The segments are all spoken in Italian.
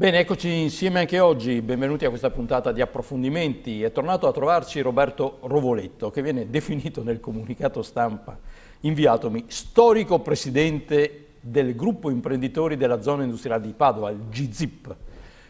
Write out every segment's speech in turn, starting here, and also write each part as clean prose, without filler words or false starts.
Bene, eccoci insieme anche oggi, benvenuti a questa puntata di Approfondimenti. È tornato a trovarci Roberto Rovoletto, che viene definito nel comunicato stampa inviatomi storico presidente del gruppo imprenditori della zona industriale di Padova, il GZIP.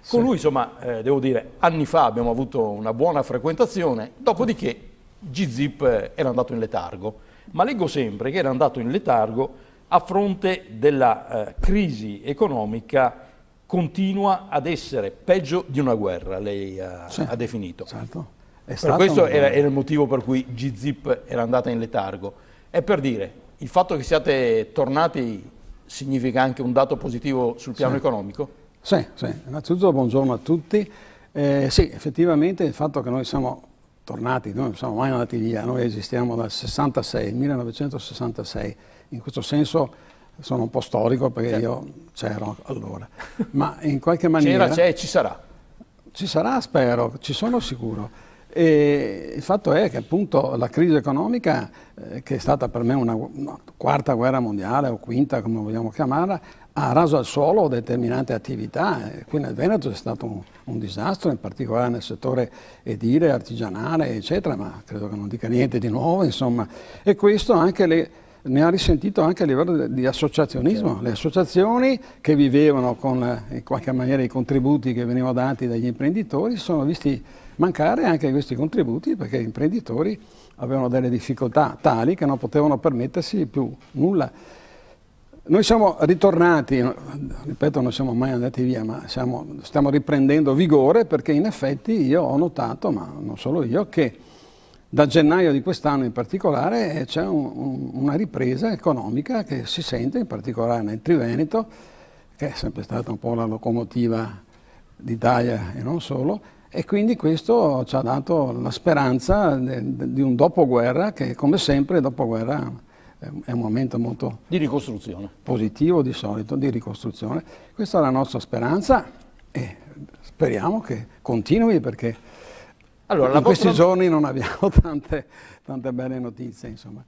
Con lui, insomma, devo dire, anni fa abbiamo avuto una buona frequentazione, dopodiché GZIP era andato in letargo, ma leggo sempre che era andato in letargo a fronte della crisi economica continua ad essere peggio di una guerra, lei ha definito. Certo. Per questo era il motivo per cui GZIP era andata in letargo. È per dire, il fatto che siate tornati significa anche un dato positivo sul piano economico? Sì. Innanzitutto buongiorno a tutti. Sì, effettivamente il fatto che noi siamo tornati, noi non siamo mai andati via, noi esistiamo dal 1966, in questo senso sono un po' storico perché io c'ero allora, ma in qualche maniera... C'è e ci sarà. Ci sarà, spero, ci sono sicuro. E il fatto è che appunto la crisi economica, che è stata per me una quarta guerra mondiale o quinta, come vogliamo chiamarla, ha raso al suolo determinate attività. Qui nel Veneto c'è stato un disastro, in particolare nel settore edile, artigianale, eccetera, ma credo che non dica niente di nuovo, insomma. E questo anche ne ha risentito anche a livello di associazionismo. Le associazioni che vivevano con in qualche maniera i contributi che venivano dati dagli imprenditori si sono visti mancare anche questi contributi perché gli imprenditori avevano delle difficoltà tali che non potevano permettersi più nulla. Noi siamo ritornati, ripeto, non siamo mai andati via, ma stiamo riprendendo vigore perché in effetti io ho notato, ma non solo io, che da gennaio di quest'anno in particolare c'è una ripresa economica che si sente in particolare nel Triveneto, che è sempre stata un po' la locomotiva d'Italia e non solo, e quindi questo ci ha dato la speranza di un dopoguerra che, come sempre, dopoguerra è un momento molto di ricostruzione, positivo di solito, di ricostruzione. Questa è la nostra speranza e speriamo che continui perché in questi giorni non abbiamo tante belle notizie, insomma.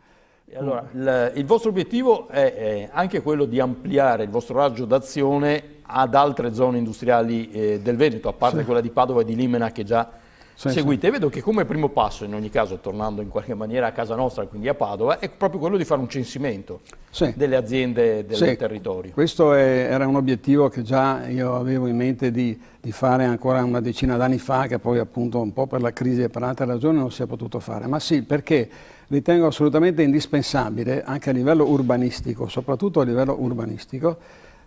Allora, il vostro obiettivo è anche quello di ampliare il vostro raggio d'azione ad altre zone industriali del Veneto, a parte quella di Padova e di Limena che già seguite. E vedo che come primo passo, in ogni caso, tornando in qualche maniera a casa nostra, quindi a Padova, è proprio quello di fare un censimento delle aziende del territorio. Questo era un obiettivo che già io avevo in mente di fare ancora una decina d'anni fa, che poi appunto un po' per la crisi e per altre ragioni non si è potuto fare. Ma sì, perché ritengo assolutamente indispensabile, anche a livello urbanistico, soprattutto a livello urbanistico,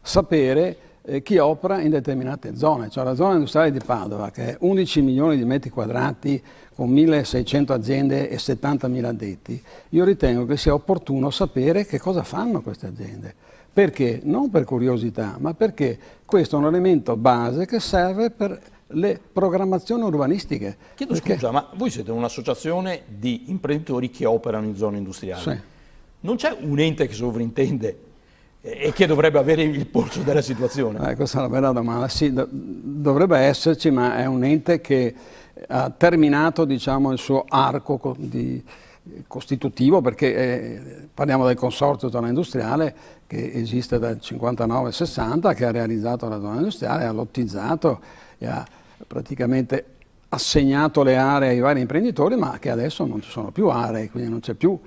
sapere chi opera in determinate zone. Cioè la zona industriale di Padova, che è 11 milioni di metri quadrati con 1.600 aziende e 70.000 addetti, io ritengo che sia opportuno sapere che cosa fanno queste aziende. Perché? Non per curiosità, ma perché questo è un elemento base che serve per le programmazioni urbanistiche. Chiedo scusa, ma voi siete un'associazione di imprenditori che operano in zone industriali. Sì. Non c'è un ente che sovrintende e che dovrebbe avere il polso della situazione? Questa è una bella domanda. Sì, dovrebbe esserci, ma è un ente che ha terminato, diciamo, il suo arco costitutivo, perché parliamo del consorzio zona industriale che esiste dal 59-60, che ha realizzato la zona industriale, ha lottizzato e ha praticamente assegnato le aree ai vari imprenditori, ma che adesso non ci sono più aree, quindi non c'è più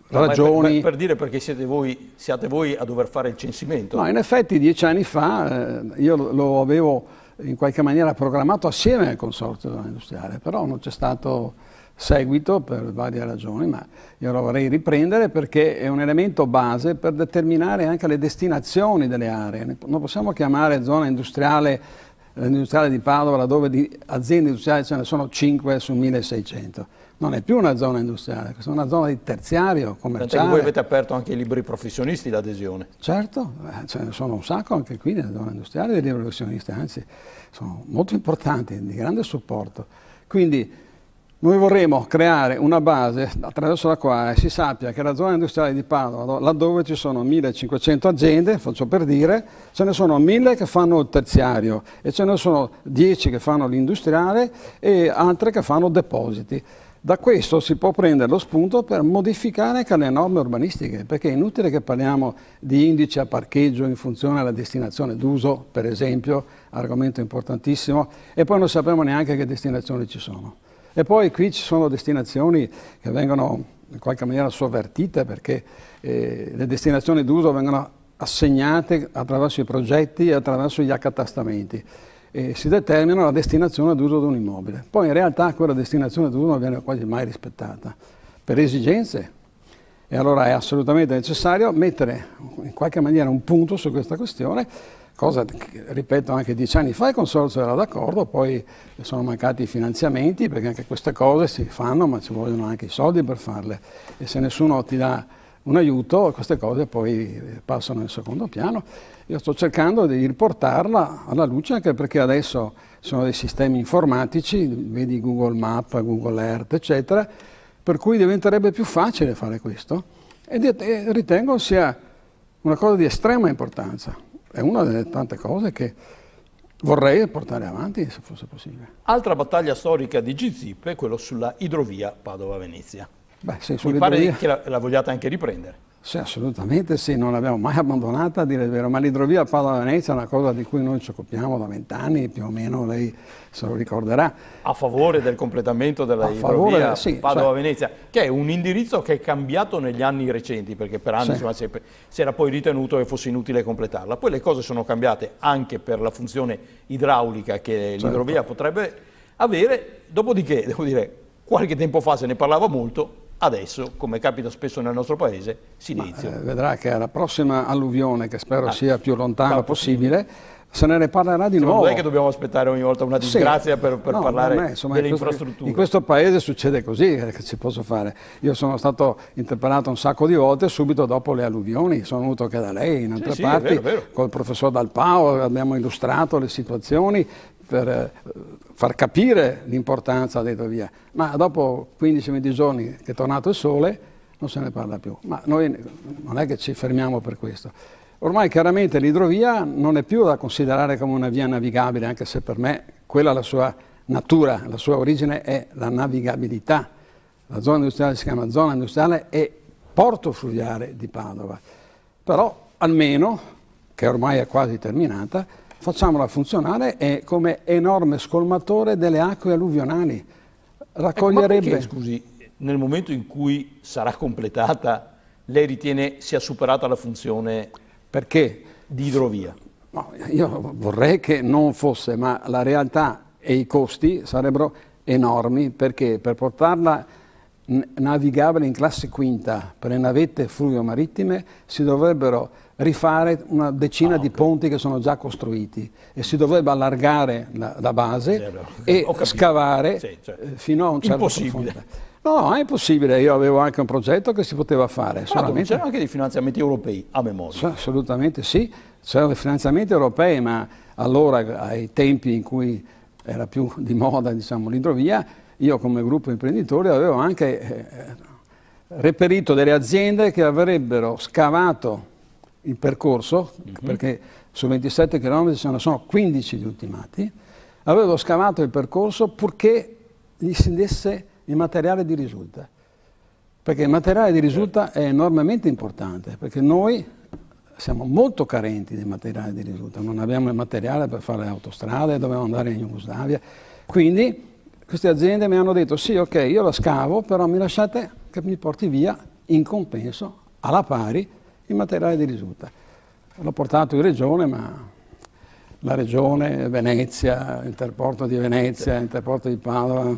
ragioni. Per dire perché siate voi a dover fare il censimento? No, in effetti 10 anni fa io lo avevo in qualche maniera programmato assieme al consorzio zona industriale, però non c'è stato seguito per varie ragioni, ma io lo vorrei riprendere perché è un elemento base per determinare anche le destinazioni delle aree. Non possiamo chiamare zona industriale l'industriale di Padova, laddove di aziende industriali ce ne sono 5 su 1.600. Non è più una zona industriale, è una zona di terziario, commerciale. Tant'è che voi avete aperto anche i liberi professionisti d'adesione. Certo, ce ne sono un sacco anche qui nella zona industriale dei liberi professionisti, anzi sono molto importanti, di grande supporto. Quindi noi vorremmo creare una base attraverso la quale si sappia che la zona industriale di Padova, laddove ci sono 1.500 aziende, faccio per dire, ce ne sono 1.000 che fanno il terziario e ce ne sono 10 che fanno l'industriale e altre che fanno depositi. Da questo si può prendere lo spunto per modificare anche le norme urbanistiche, perché è inutile che parliamo di indici a parcheggio in funzione della destinazione d'uso, per esempio, argomento importantissimo, e poi non sappiamo neanche che destinazioni ci sono. E poi qui ci sono destinazioni che vengono in qualche maniera sovvertite, perché le destinazioni d'uso vengono assegnate attraverso i progetti e attraverso gli accatastamenti. E si determina la destinazione d'uso di un immobile. Poi in realtà quella destinazione d'uso non viene quasi mai rispettata per esigenze, e allora è assolutamente necessario mettere in qualche maniera un punto su questa questione, cosa che, ripeto, anche 10 anni fa il Consorzio era d'accordo, poi sono mancati i finanziamenti, perché anche queste cose si fanno, ma ci vogliono anche i soldi per farle, e se nessuno ti dà un aiuto, queste cose poi passano in secondo piano. Io sto cercando di riportarla alla luce, anche perché adesso sono dei sistemi informatici, vedi Google Map, Google Earth, eccetera, per cui diventerebbe più facile fare questo, e ritengo sia una cosa di estrema importanza. È una delle tante cose che vorrei portare avanti, se fosse possibile. Altra battaglia storica di GZIP è quello sulla idrovia Padova-Venezia. Beh, sì, Mi pare che la vogliate anche riprendere. Sì, assolutamente sì, non l'abbiamo mai abbandonata, a dire il vero, ma l'idrovia Padova-Venezia è una cosa di cui noi ci occupiamo da 20 anni, più o meno lei se lo ricorderà. A favore del completamento della idrovia sì, Padova-Venezia, che è un indirizzo che è cambiato negli anni recenti, perché per anni insomma, si era poi ritenuto che fosse inutile completarla. Poi le cose sono cambiate anche per la funzione idraulica che l'idrovia potrebbe avere, dopodiché, devo dire, qualche tempo fa se ne parlava molto. Adesso, come capita spesso nel nostro paese, silenzio. Vedrà che alla prossima alluvione, che spero sia più lontana possibile, se ne parlerà di nuovo. Non è che dobbiamo aspettare ogni volta una disgrazia per parlare delle infrastrutture. In questo paese succede così, che ci posso fare. Io sono stato interpellato un sacco di volte subito dopo le alluvioni, sono venuto anche da lei in altre parti, è vero. Col professor Dalpao abbiamo illustrato le situazioni per far capire l'importanza dell'idrovia, ma dopo 15-20 giorni che è tornato il sole non se ne parla più. Ma noi non è che ci fermiamo per questo. Ormai chiaramente l'idrovia non è più da considerare come una via navigabile, anche se per me quella è la sua natura, la sua origine è la navigabilità. La zona industriale si chiama zona industriale e porto fluviale di Padova. Però almeno, che ormai è quasi terminata, facciamola funzionare come enorme scolmatore delle acque alluvionali. Raccoglierebbe... Ecco, ma perché, scusi, nel momento in cui sarà completata, lei ritiene sia superata la funzione di idrovia? No, io vorrei che non fosse, ma la realtà e i costi sarebbero enormi, perché per portarla navigabile in classe quinta per le navette fluvio-marittime si dovrebbero rifare una decina di ponti che sono già costruiti e si dovrebbe allargare la base e scavare fino a un certo profondità. No, è impossibile, io avevo anche un progetto che si poteva fare. C'erano anche dei finanziamenti europei a memoria. Assolutamente sì, c'erano dei finanziamenti europei, ma allora ai tempi in cui era più di moda, diciamo, l'idrovia, io come gruppo imprenditori avevo anche reperito delle aziende che avrebbero scavato il percorso, perché su 27 km ce ne sono 15 di ultimati, avevo scavato il percorso purché gli si desse il materiale di risulta, perché il materiale di risulta è enormemente importante, perché noi siamo molto carenti di materiale di risulta, non abbiamo il materiale per fare le autostrade, dobbiamo andare in Jugoslavia, quindi queste aziende mi hanno detto sì, ok, io la scavo, però mi lasciate che mi porti via in compenso, alla pari, il materiale di risulta. L'ho portato in regione, ma la regione, Venezia, Interporto di Venezia, Interporto di Padova,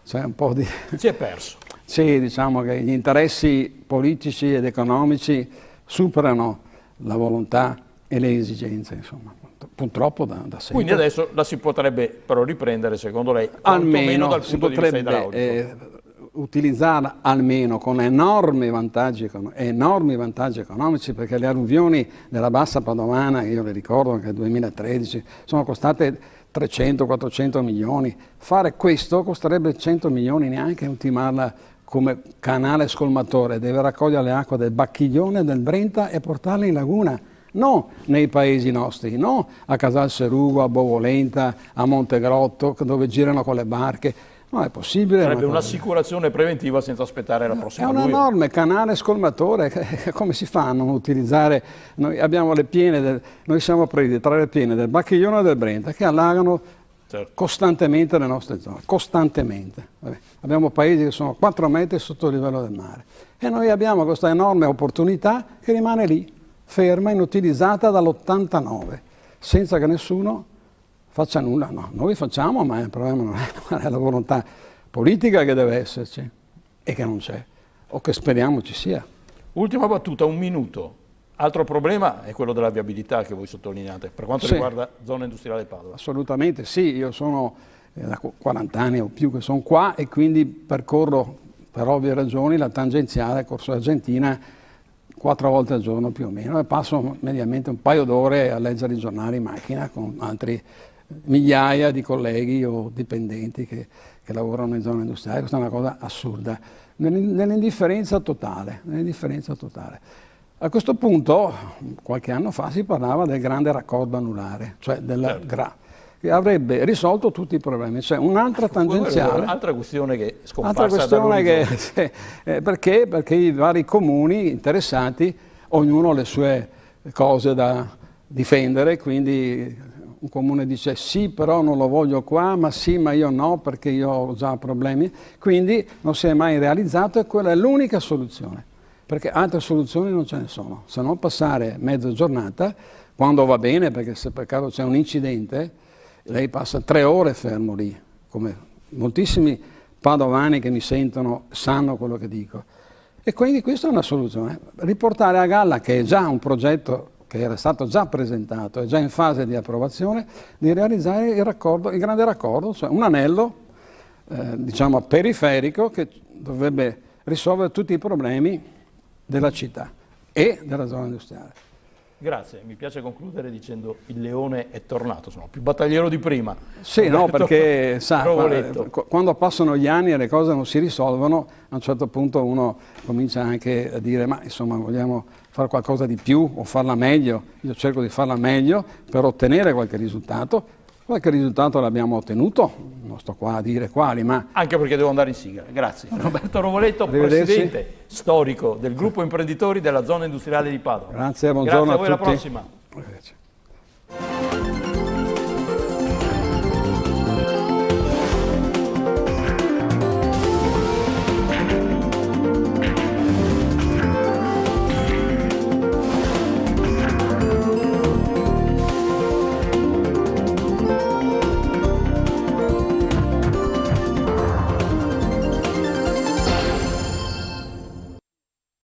c'è un po' di... Si è perso. Sì, diciamo che gli interessi politici ed economici superano la volontà e le esigenze, insomma, purtroppo da sempre. Quindi adesso la si potrebbe però riprendere, secondo lei, almeno dal punto di vista idraulico. Utilizzarla almeno con enormi vantaggi economici, perché le alluvioni della bassa padovana, io le ricordo anche nel 2013, sono costate 300-400 milioni. Fare questo costerebbe 100 milioni neanche ultimarla come canale scolmatore, deve raccogliere le acque del Bacchiglione, del Brenta e portarle in laguna. No nei paesi nostri, no a Casalserugo, a Bovolenta, a Montegrotto, dove girano con le barche. Non è possibile. Sarebbe un'assicurazione preventiva senza aspettare la prossima. È un enorme canale scolmatore. Come si fa a non utilizzare? Noi abbiamo le piene, noi siamo presi tra le piene del Bacchiglione e del Brenta che allagano costantemente le nostre zone, costantemente. Abbiamo paesi che sono 4 metri sotto il livello del mare e noi abbiamo questa enorme opportunità che rimane lì, ferma, inutilizzata dall'89, senza che nessuno faccia nulla. No, noi facciamo, ma il problema non è la volontà politica che deve esserci e che non c'è, o che speriamo ci sia. Ultima battuta, 1 minuto. Altro problema è quello della viabilità che voi sottolineate, per quanto riguarda zona industriale Padova. Assolutamente sì, io sono da 40 anni o più che sono qua e quindi percorro per ovvie ragioni la tangenziale Corso Argentina 4 volte al giorno più o meno e passo mediamente un paio d'ore a leggere i giornali in macchina con altri migliaia di colleghi o dipendenti che lavorano in zona industriale. Questa è una cosa assurda, nell'indifferenza totale. A questo punto, qualche anno fa, si parlava del grande raccordo anulare, cioè della GRA, che avrebbe risolto tutti i problemi. Cioè un'altra tangenziale. Altra questione che è scomparsa dall'orizzonte. Perché? Perché i vari comuni interessati, ognuno ha le sue cose da difendere, quindi un comune dice sì, però non lo voglio qua, ma sì, ma io no, perché io ho già problemi. Quindi non si è mai realizzato e quella è l'unica soluzione, perché altre soluzioni non ce ne sono. Se non passare mezza giornata, quando va bene, perché se per caso c'è un incidente, lei passa 3 ore fermo lì, come moltissimi padovani che mi sentono sanno quello che dico. E quindi questa è una soluzione. Riportare a galla, che è già un progetto che era stato già presentato, è già in fase di approvazione, di realizzare il grande raccordo, cioè un anello diciamo periferico che dovrebbe risolvere tutti i problemi della città e della zona industriale. Grazie, mi piace concludere dicendo il leone è tornato, sono più battagliero di prima. Sì, no, perché sa, quando passano gli anni e le cose non si risolvono, a un certo punto uno comincia anche a dire ma insomma vogliamo fare qualcosa di più o farla meglio. Io cerco di farla meglio per ottenere qualche risultato. Qualche risultato l'abbiamo ottenuto, non sto qua a dire quali, ma... Anche perché devo andare in sigla. Grazie. Roberto Rovoletto, presidente storico del gruppo imprenditori della zona industriale di Padova. Grazie, buongiorno a tutti. Grazie a voi, alla prossima.